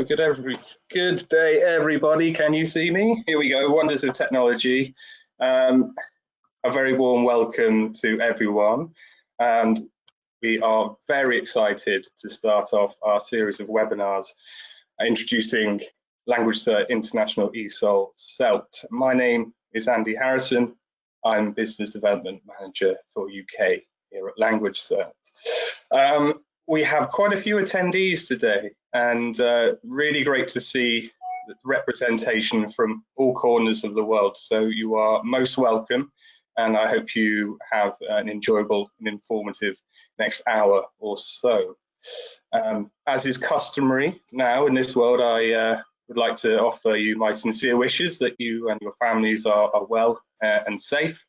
Good day, everybody. Can you see me? Here we go. Wonders of technology. A very warm welcome to everyone, and we are very excited to start off our series of webinars introducing LanguageCert International SELT. My name is Andy Harrison. I'm Business Development Manager for UK here at LanguageCert. We have quite a few attendees today, and really great to see the representation from all corners of the world. So you are most welcome, and I hope you have an enjoyable and informative next hour or so. As is customary now in this world, I would like to offer you my sincere wishes that you and your families are well and safe,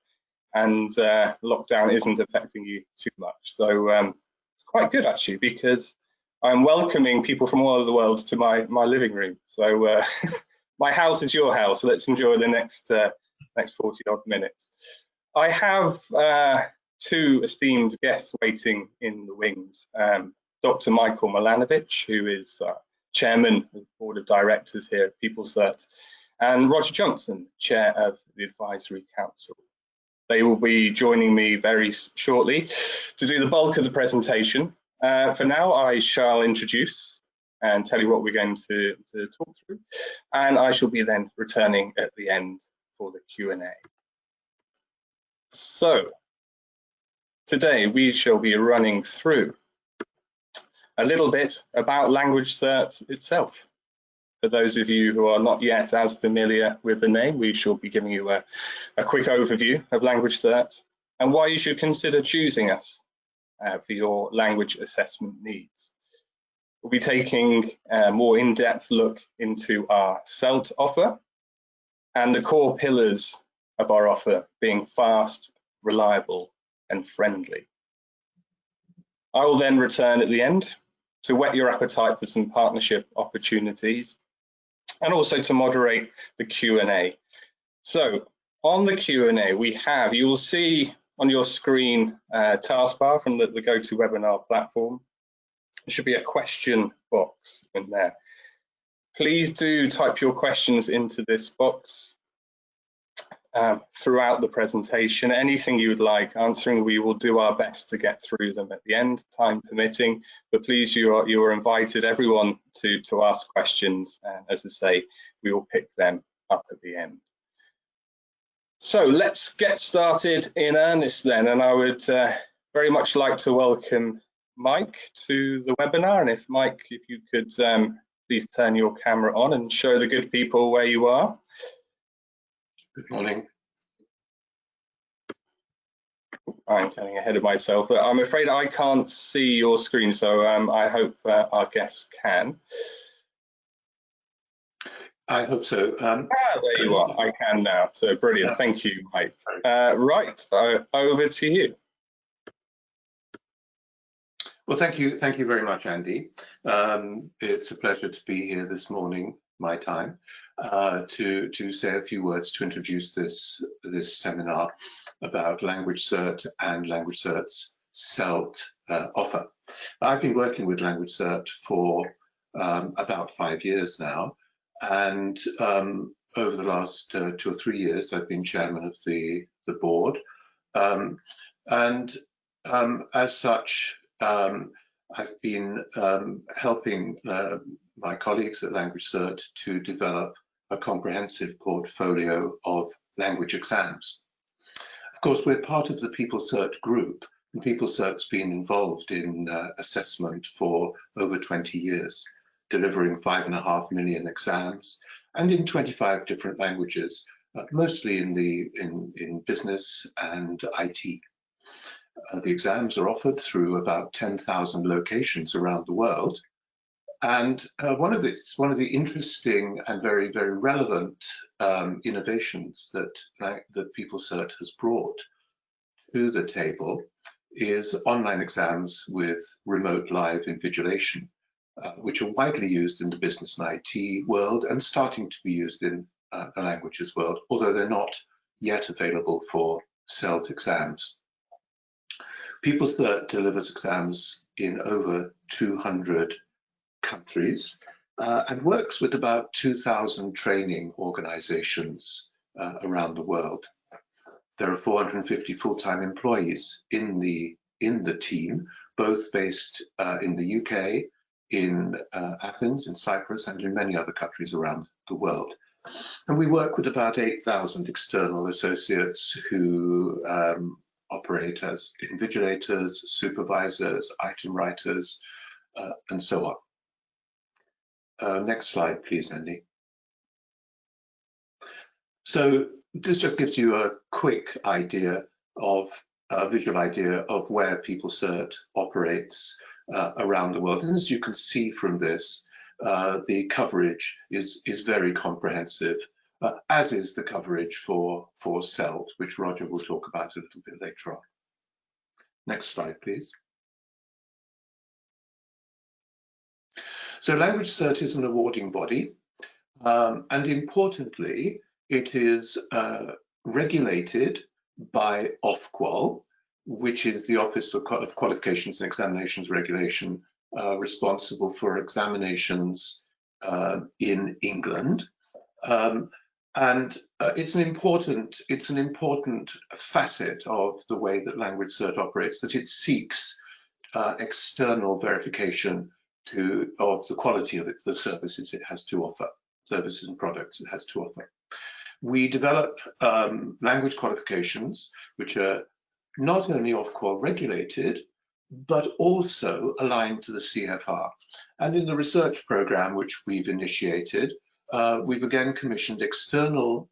and lockdown isn't affecting you too much. So quite good actually, because I'm welcoming people from all over the world to my living room. So my house is your house. So let's enjoy the next 40 odd minutes. I have two esteemed guests waiting in the wings. Dr. Michael Milanovic, who is chairman of the board of directors here at PeopleCert, and Roger Johnson, chair of the advisory council. They will be joining me very shortly to do the bulk of the presentation. For now, I shall introduce and tell you what we're going to talk through, and I shall be then returning at the end for the Q&A. So today we shall be running through a little bit about LanguageCert itself. For those of you who are not yet as familiar with the name, we shall be giving you a quick overview of LanguageCert and why you should consider choosing us for your language assessment needs. We'll be taking a more in-depth look into our SELT offer and the core pillars of our offer being fast, reliable, and friendly. I will then return at the end to whet your appetite for some partnership opportunities, and also to moderate the Q&A. So on the Q&A, you will see on your screen taskbar from the GoToWebinar platform. There should be a question box in there. Please do type your questions into this box throughout the presentation. Anything you would like answering, we will do our best to get through them at the end, time permitting. But please, you are invited, everyone, to ask questions. And as I say, we will pick them up at the end. So let's get started in earnest then. And I would very much like to welcome Mike to the webinar. And if Mike, if you could please turn your camera on and show the good people where you are. Good morning. I'm getting ahead of myself. I'm afraid I can't see your screen, so I hope our guests can. I hope so. There you are. I can now. So brilliant. Yeah. Thank you, Mike. Right, over to you. Well, thank you very much, Andy. It's a pleasure to be here this morning, my time, to say a few words to introduce this seminar about LanguageCert and LanguageCert's SELT offer. I've been working with LanguageCert for about 5 years now, and over the last 2 or 3 years, I've been chairman of the board, and as such, I've been helping my colleagues at LanguageCert to develop a comprehensive portfolio of language exams. Of course, we're part of the PeopleCert group, and PeopleCert's been involved in assessment for over 20 years, delivering 5.5 million exams, and in 25 different languages, mostly in business and IT. The exams are offered through about 10,000 locations around the world. And one of the interesting and very, very relevant innovations that PeopleCert has brought to the table is online exams with remote live invigilation, which are widely used in the business and IT world and starting to be used in the languages world, although they're not yet available for SELT exams. PeopleCert delivers exams in over 200 countries and works with about 2,000 training organizations around the world. There are 450 full-time employees in the team, both based in the UK, in Athens, in Cyprus, and in many other countries around the world. And we work with about 8,000 external associates who operate as invigilators, supervisors, item writers, and so on. Next slide, please, Andy. So this just gives you a quick idea of a visual idea of where PeopleCert operates around the world. And as you can see from this, the coverage is very comprehensive, as is the coverage for SELT, which Roger will talk about a little bit later on. Next slide, please. So LanguageCert is an awarding body, and importantly, it is regulated by Ofqual, which is the Office of Qualifications and Examinations Regulation, responsible for examinations in England. And it's an important facet of the way that LanguageCert operates, that it seeks external verification of the quality of the services it has to offer, services and products it has to offer. We develop language qualifications which are not only Ofqual regulated, but also aligned to the CFR. And in the research program which we've initiated, we've again commissioned external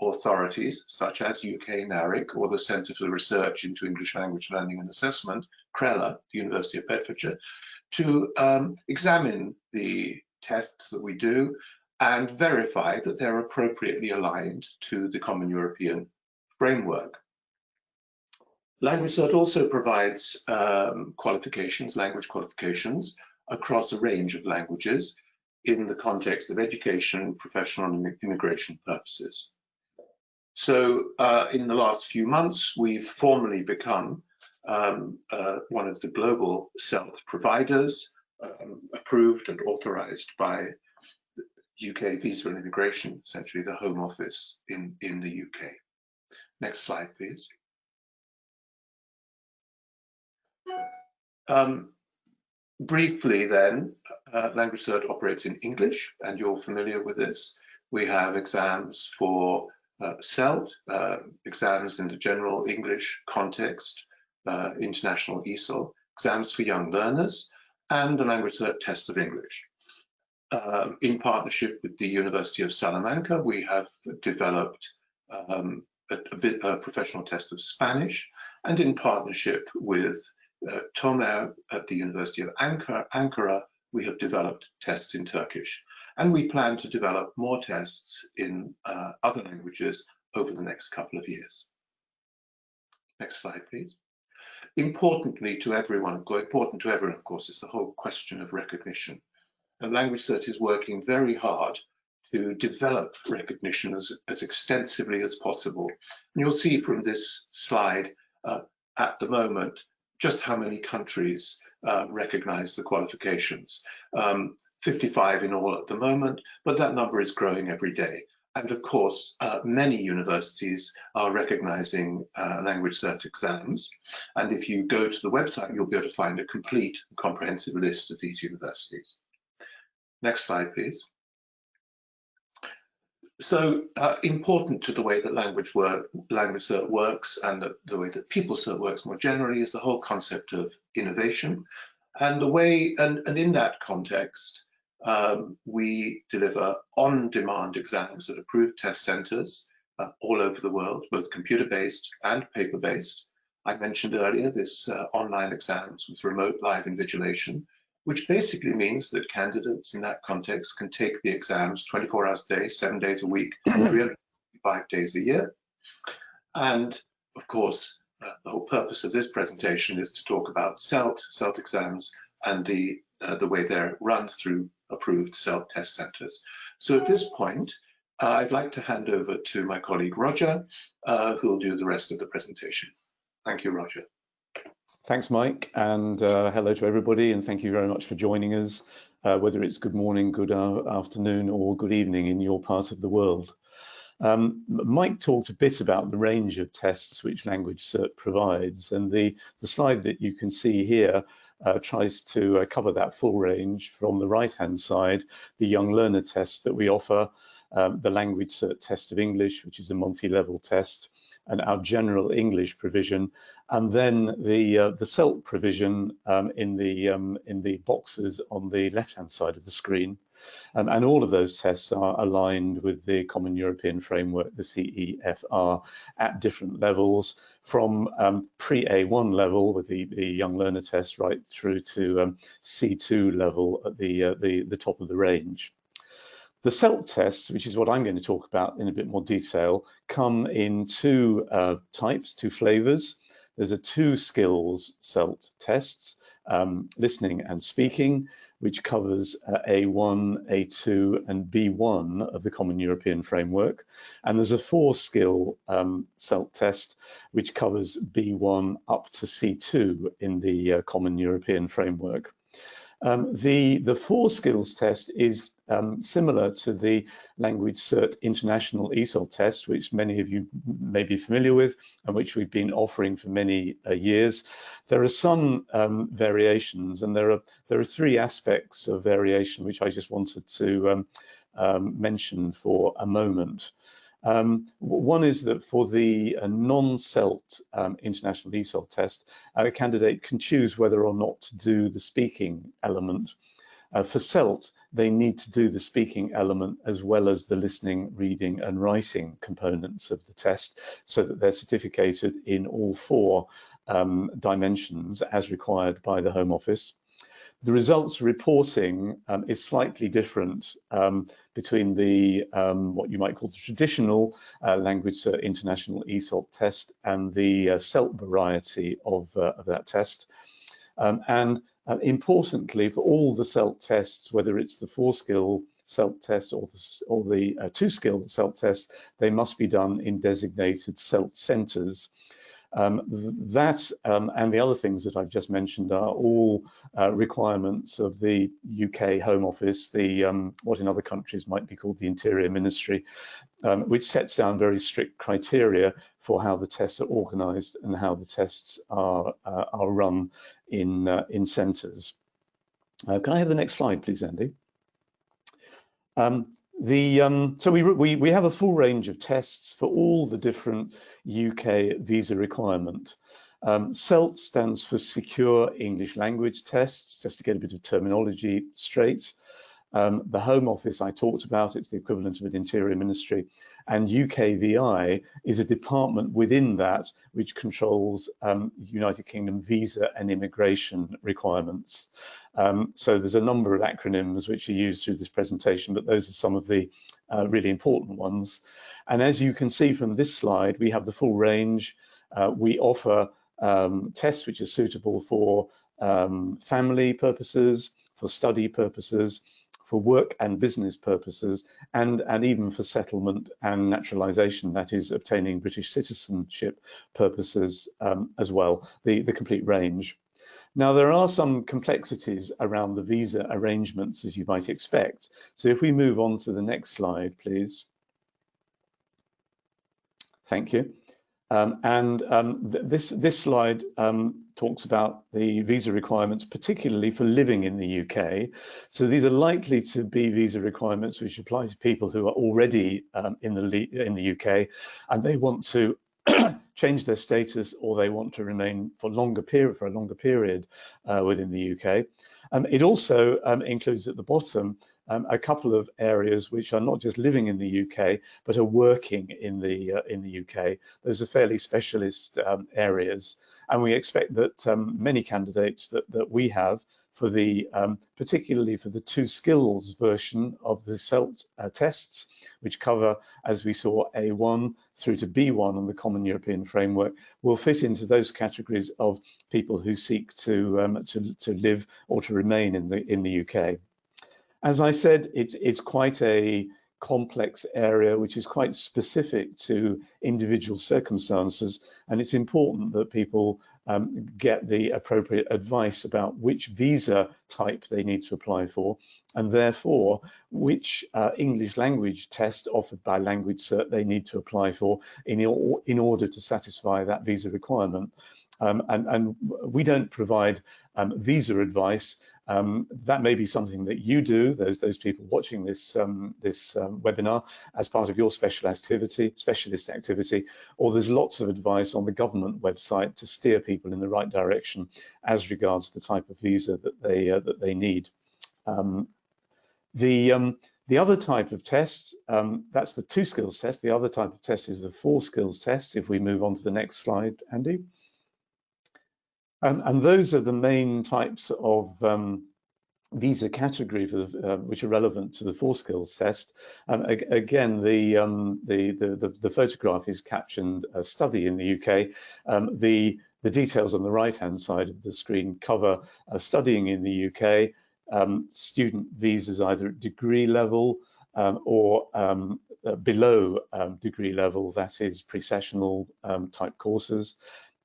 authorities such as UK NARIC or the Centre for Research into English Language Learning and Assessment, CRELA, the University of Bedfordshire, to examine the tests that we do and verify that they're appropriately aligned to the Common European Framework. LanguageCert also provides qualifications, language qualifications, across a range of languages in the context of education, professional and immigration purposes. So in the last few months, we've formally become one of the global SELT providers, approved and authorized by UK Visa and Immigration, essentially the Home Office in the UK. Next slide, please. Briefly then, LanguageCert operates in English, and you're familiar with this. We have exams for SELT, exams in the general English context, international ESOL, exams for young learners, and the LanguageCert test of English. In partnership with the University of Salamanca, we have developed a professional test of Spanish, and in partnership with Tomer at the University of Ankara, we have developed tests in Turkish. And we plan to develop more tests in other languages over the next couple of years. Next slide, please. Important to everyone, of course, is the whole question of recognition. And LanguageCert is working very hard to develop recognition as extensively as possible. And you'll see from this slide at the moment just how many countries recognize the qualifications. 55 in all at the moment, but that number is growing every day. And of course, many universities are recognizing LanguageCert exams. And if you go to the website, you'll be able to find a complete and comprehensive list of these universities. Next slide, please. So important to the way that LanguageCert works and the way that PeopleCert works more generally is the whole concept of innovation. And the way, and in that context, we deliver on-demand exams at approved test centers all over the world, both computer-based and paper-based. I mentioned earlier this online exams with remote live invigilation, which basically means that candidates in that context can take the exams 24 hours a day, 7 days a week, 365 days a year. And of course, the whole purpose of this presentation is to talk about SELT exams, and the way they're run through approved SELT test centers. So at this point, I'd like to hand over to my colleague Roger, who will do the rest of the presentation. Thank you, Roger. Thanks, Mike, and hello to everybody, and thank you very much for joining us whether it's good morning, good afternoon, or good evening in your part of the world. Mike talked a bit about the range of tests which LanguageCert provides, and the slide that you can see here tries to cover that full range. From the right-hand side, the young learner tests that we offer, the LanguageCert test of English, which is a multi-level test, and our general English provision, and then the SELT provision in the boxes on the left-hand side of the screen. And all of those tests are aligned with the Common European Framework, the CEFR, at different levels, from pre-A1 level with the young learner test right through to C2 level at the top of the range. The SELT tests, which is what I'm going to talk about in a bit more detail, come in two types, two flavors. There's a 2 skills SELT tests, listening and speaking, which covers A1, A2, and B1 of the Common European Framework. And there's a 4 skill SELT test, which covers B1 up to C2 in the Common European Framework. The 4 skills test is similar to the LanguageCert International ESOL test, which many of you may be familiar with and which we've been offering for many years. There are some variations, and there are 3 aspects of variation which I just wanted to mention for a moment. One is that for the non-SELT International ESOL test, a candidate can choose whether or not to do the speaking element. For SELT, they need to do the speaking element as well as the listening, reading, and writing components of the test, so that they're certificated in all 4 dimensions as required by the Home Office. The results reporting is slightly different between the what you might call the traditional LanguageCert International ESOL test and the SELT variety of that test. Importantly, for all the SELT tests, whether it's the 4 skill SELT test or the 2 skill SELT test, they must be done in designated SELT centres. That and the other things that I've just mentioned are all requirements of the UK Home Office, the what in other countries might be called the Interior Ministry, which sets down very strict criteria for how the tests are organised and how the tests are run in centres. Can I have the next slide, please, Andy? So we have a full range of tests for all the different UK visa requirement. SELT stands for Secure English Language Tests, just to get a bit of terminology straight. The Home Office I talked about, it's the equivalent of an Interior Ministry, and UKVI is a department within that which controls United Kingdom visa and immigration requirements. So there's a number of acronyms which are used through this presentation, but those are some of the really important ones. And as you can see from this slide, we have the full range. We offer tests which are suitable for family purposes, for study purposes, for work and business purposes, and even for settlement and naturalization, that is obtaining British citizenship purposes as well, the complete range. Now, there are some complexities around the visa arrangements, as you might expect. So if we move on to the next slide, please. Thank you. This slide talks about the visa requirements, particularly for living in the UK. So these are likely to be visa requirements which apply to people who are already in the UK, and they want to change their status, or they want to remain for a longer period within the UK. It also includes at the bottom a couple of areas which are not just living in the UK, but are working in the UK. Those are fairly specialist areas, and we expect that many candidates that we have for the particularly for the 2 skills version of the SELT tests, which cover, as we saw, A1 through to B1 on the Common European Framework, will fit into those categories of people who seek to live or to remain in the UK. As I said, it's quite a complex area which is quite specific to individual circumstances, and it's important that people get the appropriate advice about which visa type they need to apply for, and therefore which English language test offered by LanguageCert they need to apply for in order to satisfy that visa requirement. And we don't provide visa advice. That may be something that you do, those people watching this webinar, as part of your specialist activity, or there's lots of advice on the government website to steer people in the right direction as regards the type of visa that they need. The other type of test, that's the 2 skills test. The other type of test is the 4 skills test. If we move on to the next slide, Andy. And those are the main types of visa category for which are relevant to the 4 skills test. Again, the photograph is captioned study in the UK. The details on the right-hand side of the screen cover studying in the UK, student visas either at degree level or below degree level, that is pre-sessional type courses.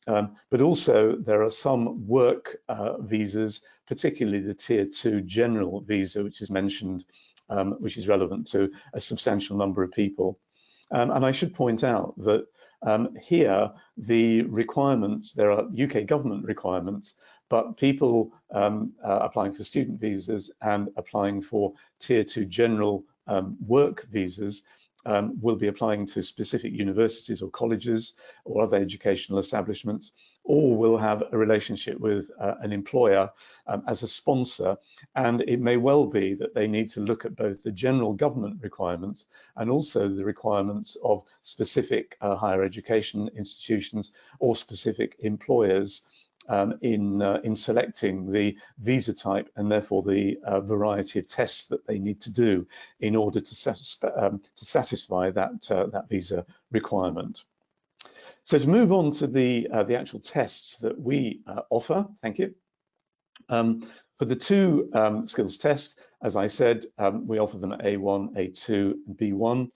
But also there are some work visas, particularly the Tier 2 general visa, which is mentioned, which is relevant to a substantial number of people. And I should point out that here the requirements, there are UK government requirements, but people applying for student visas and applying for Tier 2 general work visas will be applying to specific universities or colleges or other educational establishments, or will have a relationship with an employer as a sponsor. And it may well be that they need to look at both the general government requirements and also the requirements of specific higher education institutions or specific employers in selecting the visa type and therefore the variety of tests that they need to do in order to satisfy that visa requirement. So to move on to the actual tests that we offer, thank you. For the 2 skills tests, as I said, we offer them at A1, A2, and B1.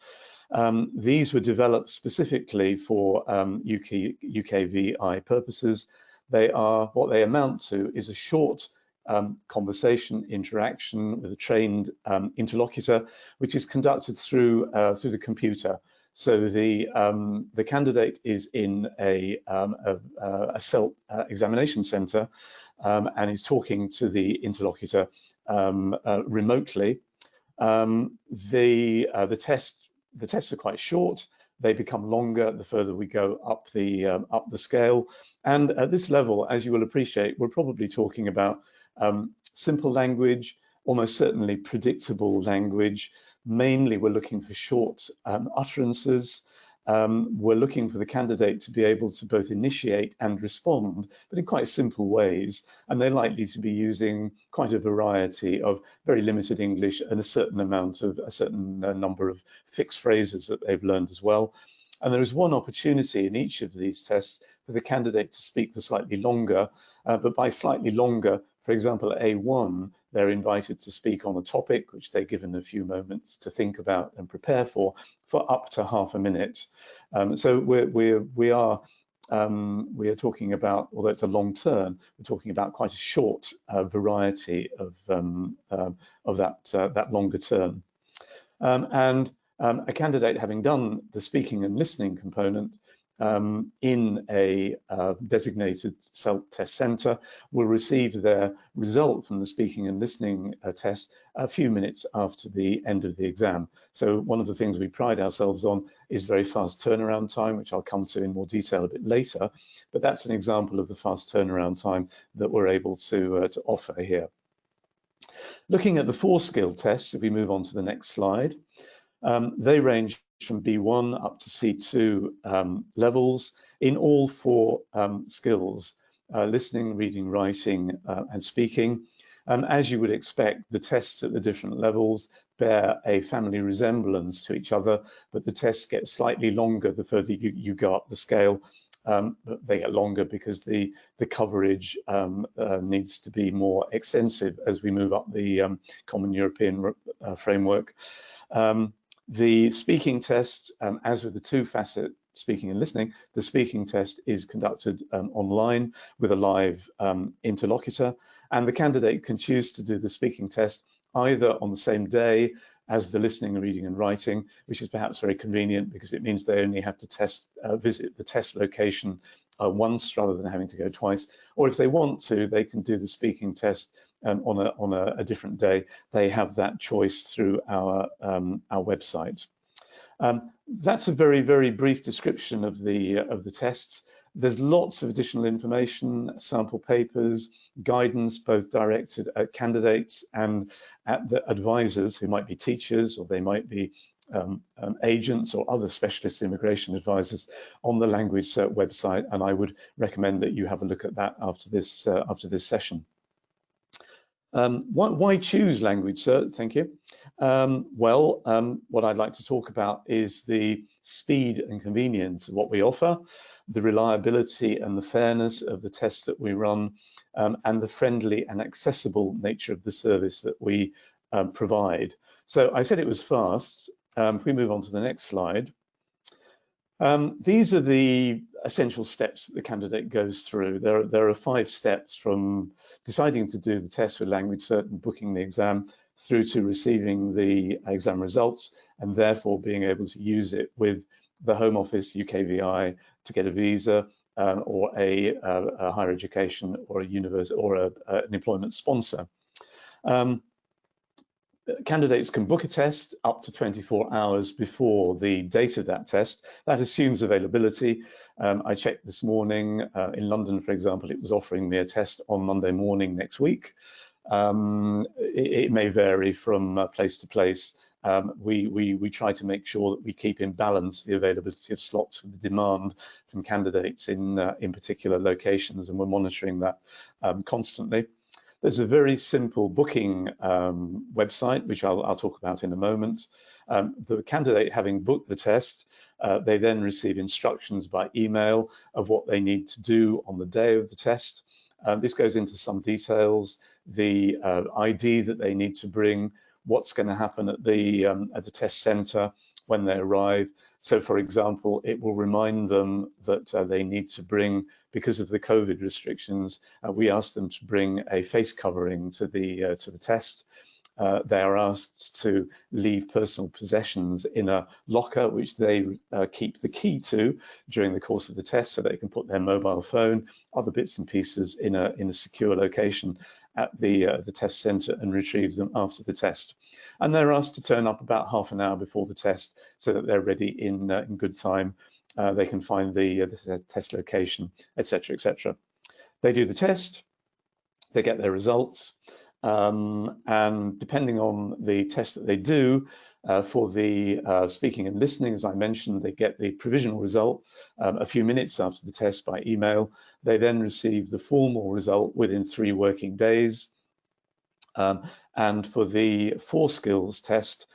These were developed specifically for UKVI purposes. They are, what they amount to is a short conversation interaction with a trained interlocutor, which is conducted through the computer. So the candidate is in a SELT examination center and is talking to the interlocutor remotely. The tests are quite short. They become longer the further we go up the scale. And at this level, as you will appreciate, we're probably talking about simple language, almost certainly predictable language. Mainly, we're looking for short utterances. We're looking for the candidate to be able to both initiate and respond, but in quite simple ways. And they're likely to be using quite a variety of very limited English and a certain number of fixed phrases that they've learned as well. And there is one opportunity in each of these tests for the candidate to speak for slightly longer, but by slightly longer, for example, at A1, they're invited to speak on a topic which they're given a few moments to think about and prepare for up to half a minute. So we are talking about, although it's a long term, we're talking about quite a short variety of that longer term. And a candidate having done the speaking and listening component in a designated SELT test center will receive their result from the speaking and listening test a few minutes after the end of the exam. So one of the things we pride ourselves on is very fast turnaround time, which I'll come to in more detail a bit later, but that's an example of the fast turnaround time that we're able to offer here. Looking at the 4 skill tests, if we move on to the next slide, they range from B1 up to C2 levels in all 4 skills, listening, reading, writing, and speaking. As you would expect, the tests at the different levels bear a family resemblance to each other, but the tests get slightly longer the further you go up the scale. They get longer because the coverage needs to be more extensive as we move up the Common European framework. The speaking test, as with the two-facet speaking and listening, the speaking test is conducted online with a live interlocutor, and the candidate can choose to do the speaking test either on the same day as the listening, reading and writing, which is perhaps very convenient because it means they only have to visit the test location once rather than having to go twice. Or if they want to, they can do the speaking test on a different day. They have that choice through our website. That's a very, very brief description of the tests. There's lots of additional information, sample papers, guidance, both directed at candidates and at the advisors who might be teachers or they might be agents or other specialist immigration advisors on the LanguageCert website. And I would recommend that you have a look at that after this session. Why choose LanguageCert? Thank you. What I'd like to talk about is the speed and convenience of what we offer, the reliability and the fairness of the tests that we run, and the friendly and accessible nature of the service that we provide. So I said it was fast. If we move on to the next slide. These are the essential steps that the candidate goes through. There are 5 steps from deciding to do the test with LanguageCert and booking the exam through to receiving the exam results and therefore being able to use it with the Home Office, UKVI, to get a visa or a higher education or a university or an employment sponsor. Candidates can book a test up to 24 hours before the date of that test. That assumes availability. I checked this morning in London, for example, it was offering me a test on Monday morning next week. It may vary from place to place. We try to make sure that we keep in balance the availability of slots with the demand from candidates in particular locations, and we're monitoring that constantly. There's a very simple booking website, which I'll talk about in a moment. The candidate having booked the test, they then receive instructions by email of what they need to do on the day of the test. This goes into some details, the ID that they need to bring, what's going to happen at the test center when they arrive. So, for example, it will remind them that they need to bring, because of the COVID restrictions, we ask them to bring a face covering to the test. They are asked to leave personal possessions in a locker, which they keep the key to during the course of the test, so they can put their mobile phone, other bits and pieces in a secure location at the test center and retrieve them after the test. And they're asked to turn up about half an hour before the test so that they're ready in good time. They can find the test location, etc., etc. They do the test, they get their results, and depending on the test that they do, for the speaking and listening, as I mentioned, they get the provisional result a few minutes after the test by email. They then receive the formal result within 3 working days. And for the 4 skills test,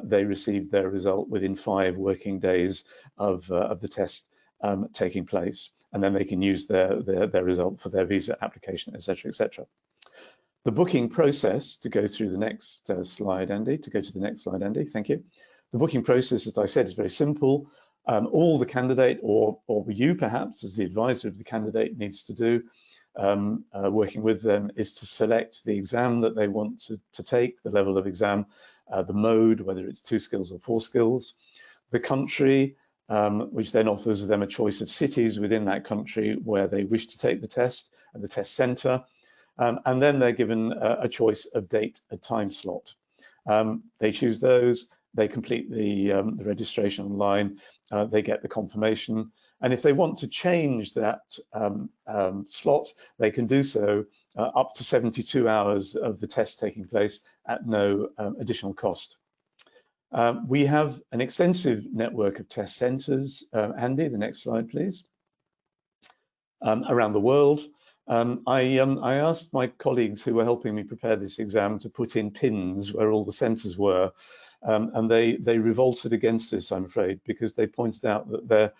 they receive their result within 5 working days of the test taking place. And then they can use their result for their visa application, etc., etc. The booking process, to go through the next slide, Andy, thank you. The booking process, as I said, is very simple. All the candidate or you perhaps as the advisor of the candidate needs to do, working with them, is to select the exam that they want to take, the level of exam, the mode, whether it's 2 skills or 4 skills, the country, which then offers them a choice of cities within that country where they wish to take the test at the test center. And then they're given a choice of date, a time slot. They choose those, they complete the registration online, they get the confirmation. And if they want to change that slot, they can do so up to 72 hours of the test taking place at no additional cost. We have an extensive network of test centers. Andy, the next slide, please. Around the world. I asked my colleagues who were helping me prepare this exam to put in pins where all the centers were, and they revolted against this, I'm afraid, because they pointed out that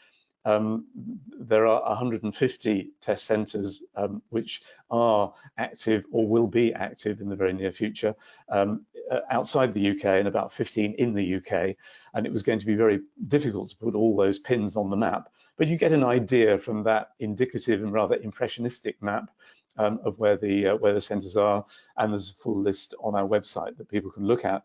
there are 150 test centres which are active or will be active in the very near future outside the UK, and about 15 in the UK. And it was going to be very difficult to put all those pins on the map, but you get an idea from that indicative and rather impressionistic map of where the centres are, and there's a full list on our website that people can look at.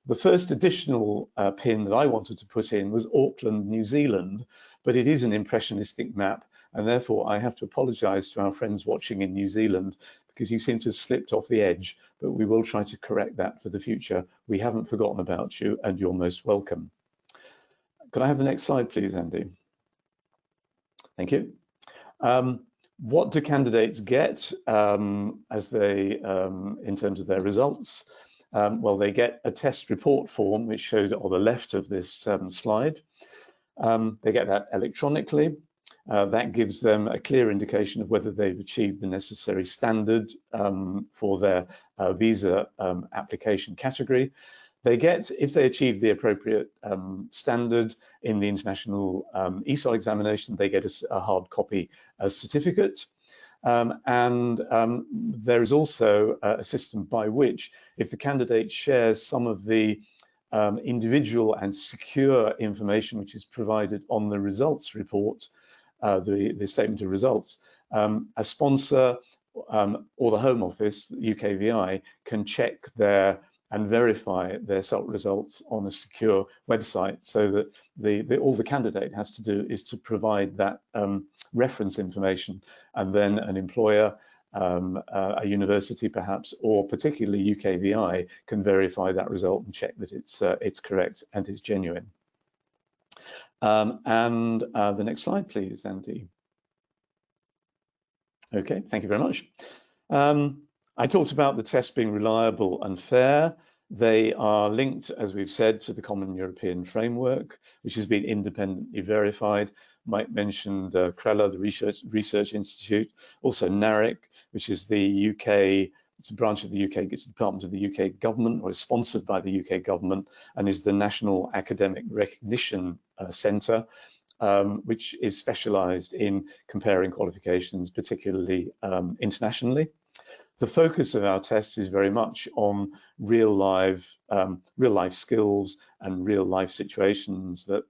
The first additional pin that I wanted to put in was Auckland, New Zealand, but it is an impressionistic map, and therefore I have to apologise to our friends watching in New Zealand because you seem to have slipped off the edge, but we will try to correct that for the future. We haven't forgotten about you, and you're most welcome. Could I have the next slide, please, Andy? Thank you. What do candidates get as they, in terms of their results? Well, they get a test report form, which shows on the left of this slide. They get that electronically. That gives them a clear indication of whether they've achieved the necessary standard for their visa application category. They get, if they achieve the appropriate standard in the international ESOL examination, they get a hard copy certificate. There is also a system by which, if the candidate shares some of the individual and secure information which is provided on the results report, the statement of results, a sponsor or the Home Office, UKVI, can check and verify their SELT results on a secure website, so that all the candidate has to do is to provide that reference information, and then an employer, a university perhaps, or particularly UKVI, can verify that result and check that it's correct and is genuine. The next slide, please, Andy. Okay, thank you very much. I talked about the tests being reliable and fair. They are linked, as we've said, to the Common European Framework, which has been independently verified. Mike mentioned CRELA, the Research Institute, also NARIC, which is the UK, it's a branch of the UK, it's a department of the UK government, or is sponsored by the UK government, and is the National Academic Recognition Centre, which is specialised in comparing qualifications, particularly internationally. The focus of our tests is very much on real life skills and real life situations that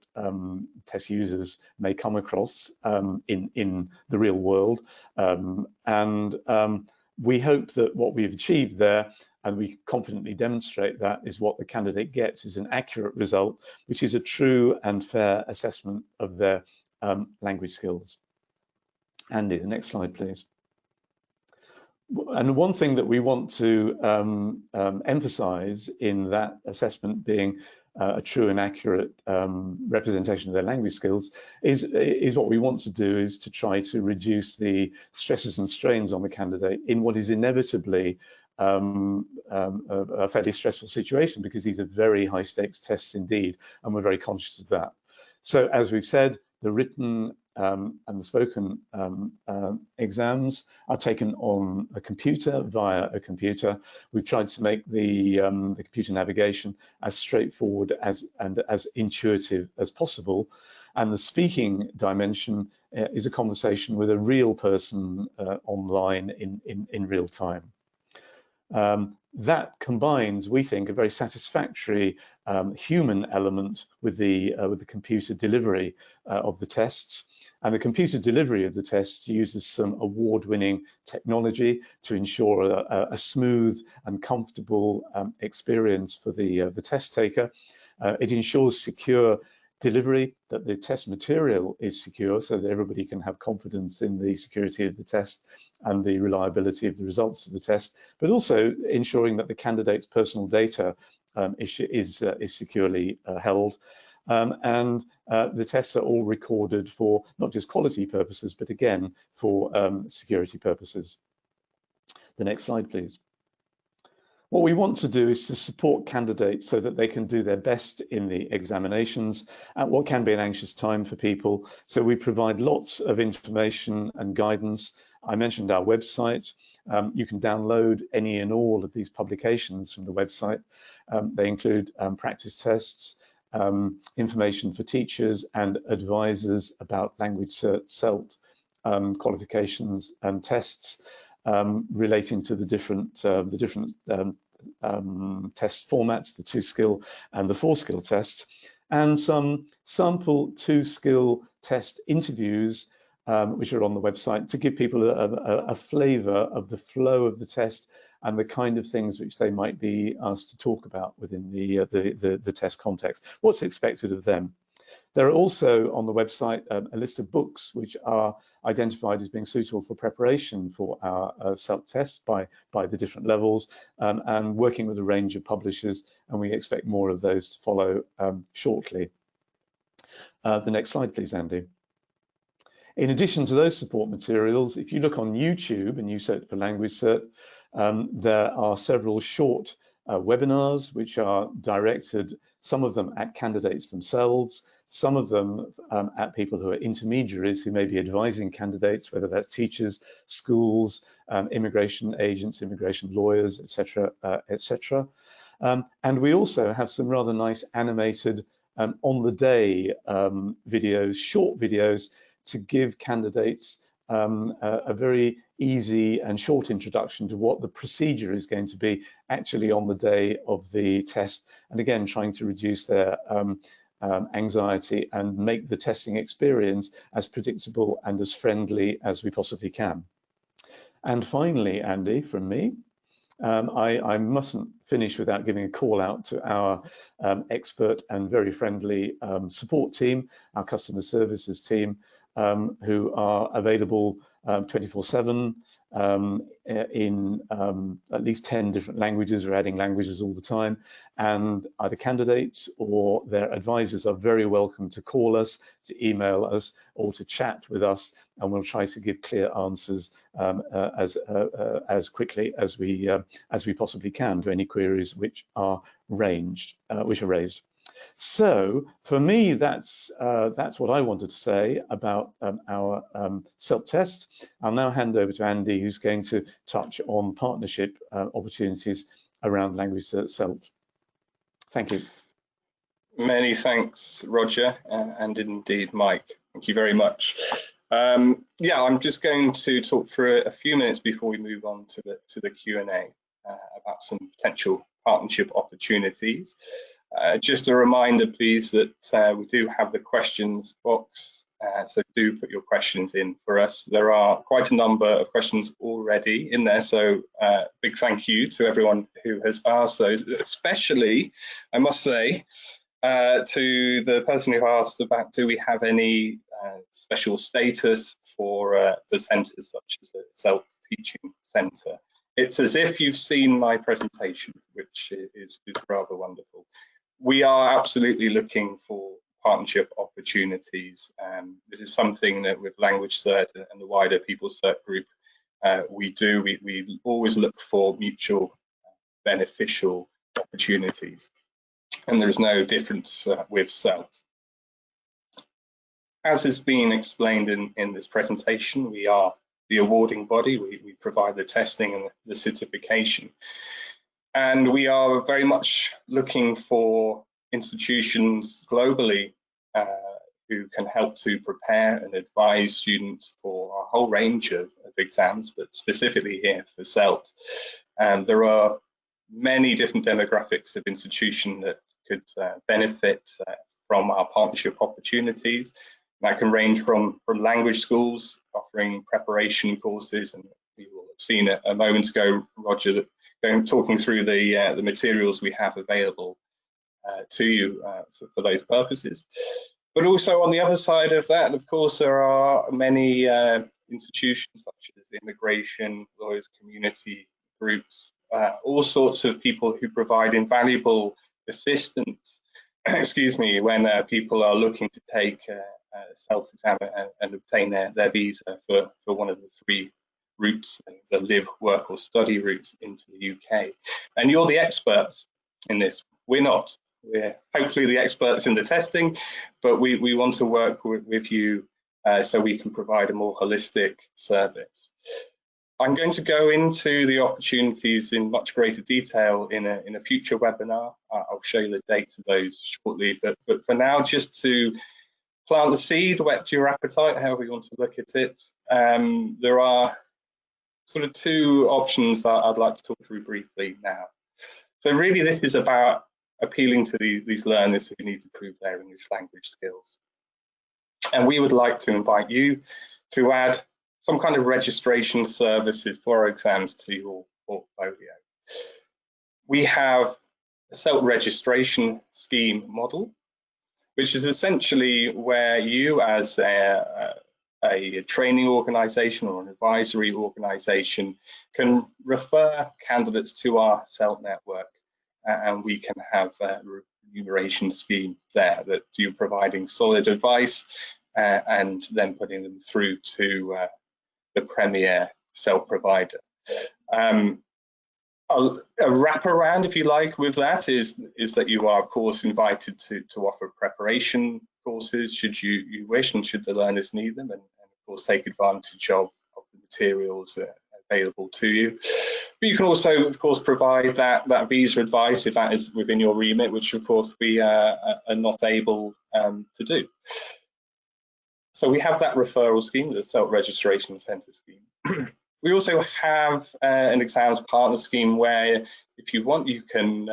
test users may come across in the real world. We hope that what we've achieved there, and we confidently demonstrate that, is what the candidate gets is an accurate result, which is a true and fair assessment of their language skills. Andy, the next slide, please. And one thing that we want to emphasize in that assessment being a true and accurate representation of their language skills is what we want to do is to try to reduce the stresses and strains on the candidate in what is inevitably a fairly stressful situation, because these are very high stakes tests indeed, and we're very conscious of that. So as we've said, the written and the spoken exams are taken on a computer, via a computer. We've tried to make the computer navigation as straightforward and as intuitive as possible. And the speaking dimension is a conversation with a real person online in real time. That combines, we think, a very satisfactory human element with the computer delivery of the tests. And the computer delivery of the tests uses some award-winning technology to ensure a smooth and comfortable experience for the test taker. It ensures secure delivery, that the test material is secure so that everybody can have confidence in the security of the test and the reliability of the results of the test, but also ensuring that the candidate's personal data is securely held. The tests are all recorded for not just quality purposes, but again, for security purposes. The next slide, please. What we want to do is to support candidates so that they can do their best in the examinations at what can be an anxious time for people. So we provide lots of information and guidance. I mentioned our website. You can download any and all of these publications from the website. They include practice tests, information for teachers and advisors about LanguageCert SELT qualifications and tests relating to the different test formats, the 2-skill and the 4-skill tests, and some sample 2-skill test interviews which are on the website to give people a flavour of the flow of the test and the kind of things which they might be asked to talk about within the test context, what's expected of them. There are also on the website a list of books which are identified as being suitable for preparation for our SELT tests by the different levels, and working with a range of publishers, and we expect more of those to follow shortly. The next slide, please, Andy. In addition to those support materials, if you look on YouTube and you search for LanguageCert, there are several short webinars which are directed, some of them at candidates themselves, some of them at people who are intermediaries who may be advising candidates, whether that's teachers, schools, immigration agents, immigration lawyers, etc., etc. And we also have some rather nice animated on-the-day videos, short videos, to give candidates a very easy and short introduction to what the procedure is going to be actually on the day of the test, and again trying to reduce their anxiety and make the testing experience as predictable and as friendly as we possibly can. And finally, Andy, from me, I mustn't finish without giving a call out to our expert and very friendly support team, our customer services team, who are available 24/7 in at least 10 different languages. We're adding languages all the time, and either candidates or their advisors are very welcome to call us, to email us, or to chat with us, and we'll try to give clear answers as quickly as we possibly can to any queries which are raised. So for me, that's what I wanted to say about our SELT test. I'll now hand over to Andy, who's going to touch on partnership opportunities around LanguageCert SELT. Thank you. Many thanks, Roger, and indeed, Mike. Thank you very much. Yeah, I'm just going to talk for a few minutes before we move on to the Q&A about some potential partnership opportunities. Just a reminder, please, that we do have the questions box, so do put your questions in for us. There are quite a number of questions already in there, so big thank you to everyone who has asked those, especially, I must say, to the person who asked about, do we have any special status for centres such as the SELT Teaching Centre? It's as if you've seen my presentation, which is rather wonderful. We are absolutely looking for partnership opportunities. This is something that with LanguageCert and the wider PeopleCert group, we do. We always look for mutual beneficial opportunities, and there is no difference with SELT. As has been explained in this presentation, we are the awarding body. We provide the testing and the certification. And we are very much looking for institutions globally who can help to prepare and advise students for a whole range of exams, but specifically here for SELT. And there are many different demographics of institution that could benefit from our partnership opportunities. That can range from language schools offering preparation courses, and you will have seen a moment ago, Roger, talking through the materials we have available to you for those purposes. But also on the other side of that, of course, there are many institutions such as immigration, lawyers, community groups, all sorts of people who provide invaluable assistance, excuse me, when people are looking to take a SELT exam and obtain their visa for one of the three routes, the live, work or study route into the UK. And you're the experts in this. We're not. We're hopefully the experts in the testing, but we want to work with you so we can provide a more holistic service. I'm going to go into the opportunities in much greater detail in a future webinar. I'll show you the dates of those shortly, but for now, just to plant the seed, whet your appetite, however you want to look at it. There are sort of two options that I'd like to talk through briefly now. So really this is about appealing to these learners who need to prove their English language skills. And we would like to invite you to add some kind of registration services for our exams to your portfolio. We have a SELT registration scheme model, which is essentially where you as a training organisation or an advisory organisation can refer candidates to our SELT network, and we can have a remuneration scheme there that you're providing solid advice and then putting them through to the premier SELT provider. A wraparound, if you like, with that is that you are, of course, invited to offer preparation courses should you wish and should the learners need them, and of course take advantage of the materials available to you. But you can also, of course, provide that visa advice if that is within your remit, which of course we are not able to do. So we have that referral scheme, the SELT Registration Centre scheme. We also have an exams partner scheme where, if you want, you can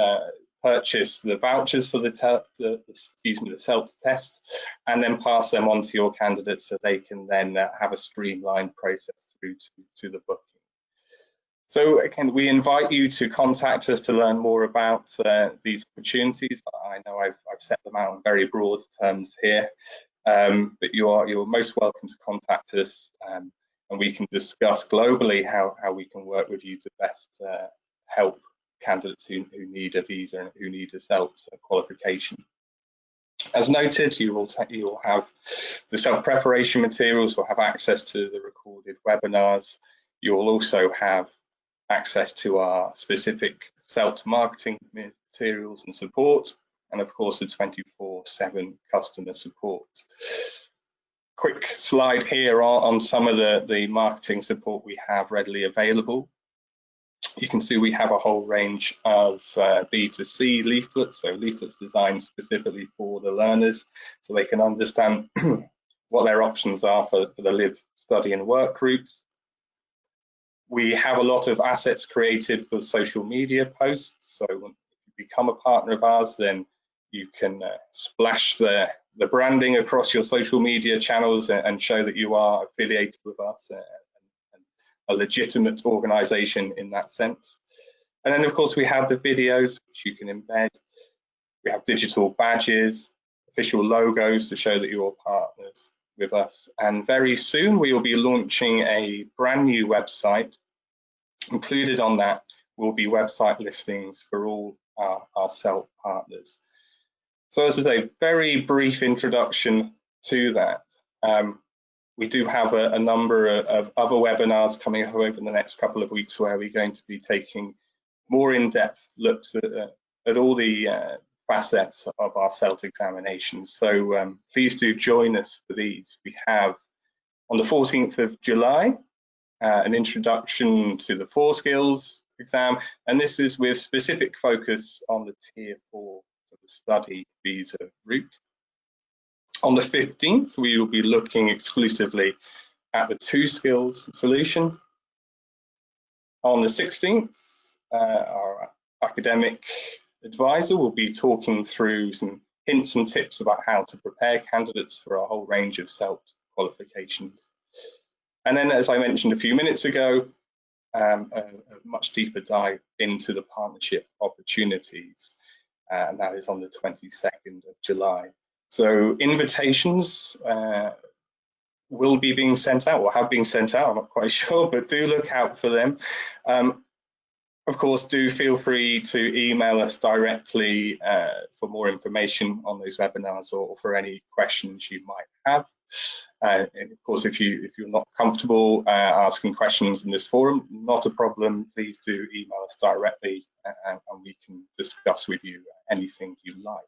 purchase the vouchers for the SELT test and then pass them on to your candidates so they can then have a streamlined process through to the booking. So again, we invite you to contact us to learn more about these opportunities. I know I've set them out in very broad terms here, but you're most welcome to contact us. And we can discuss globally how we can work with you to best help candidates who need a visa and who need a SELT qualification. As noted, you will have the SELT preparation materials, will have access to the recorded webinars. You will also have access to our specific SELT marketing materials and support, and of course the 24/7 customer support. Quick slide here on some of the marketing support we have readily available. You can see we have a whole range of B2C leaflets, so leaflets designed specifically for the learners so they can understand what their options are for the live, study and work groups. We have a lot of assets created for social media posts, so when you become a partner of ours, then you can splash the branding across your social media channels and show that you are affiliated with us and a legitimate organisation in that sense. And then of course we have the videos which you can embed. We have digital badges, official logos to show that you're partners with us. And very soon we will be launching a brand new website. Included on that will be website listings for all our SELT partners. So as I say, very brief introduction to that. We do have a number of other webinars coming up over the next couple of weeks where we're going to be taking more in-depth looks at all the facets of our SELT examinations. So please do join us for these. We have on the 14th of July an introduction to the 4 skills exam, and this is with specific focus on the Tier 4 study visa route. On the 15th, we will be looking exclusively at the 2 skills solution. On the 16th, our academic advisor will be talking through some hints and tips about how to prepare candidates for a whole range of SELT qualifications. And then, as I mentioned a few minutes ago, a much deeper dive into the partnership opportunities. And that is on the 22nd of July. So invitations will be being sent out, or have been sent out, I'm not quite sure, but do look out for them. Of course, do feel free to email us directly for more information on those webinars or for any questions you might have. And of course, if you're not comfortable asking questions in this forum, not a problem. Please do email us directly and we can discuss with you anything you like.